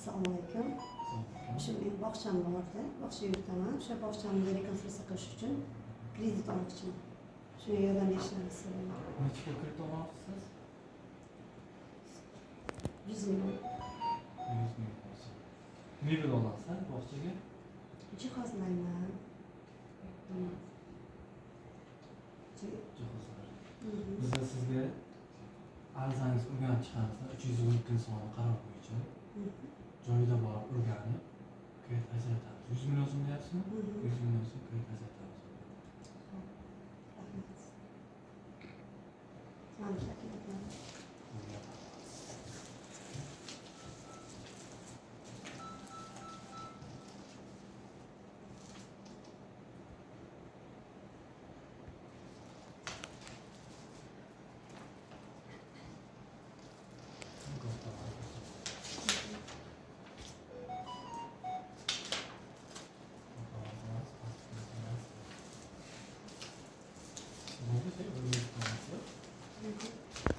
Assalomu alaykum. O'sha men bog'cham borda, bog'cha yuritaman. O'sha bog'chamni rekonstruksiya qilish uchun kredit olmoqchiman. Shunga yordam berishlaringizni so'rayman. Necha pul kredit olmoqchisiz? 100 million. 100 ming bo'lsa. Mebel olasiz bog'chaga? Jihozlayman. Jihozlar. Biz sizga arzangiz o'rganib chiqamiz. 320 kun sonli qaror bo'yicha joyida borib o'rganib kredit ajratamiz. 100 million so'm deyapsizmi? 100 million so'm kredit ajratamiz. Rahmat. Mana shakil qilaman. Bu da şey,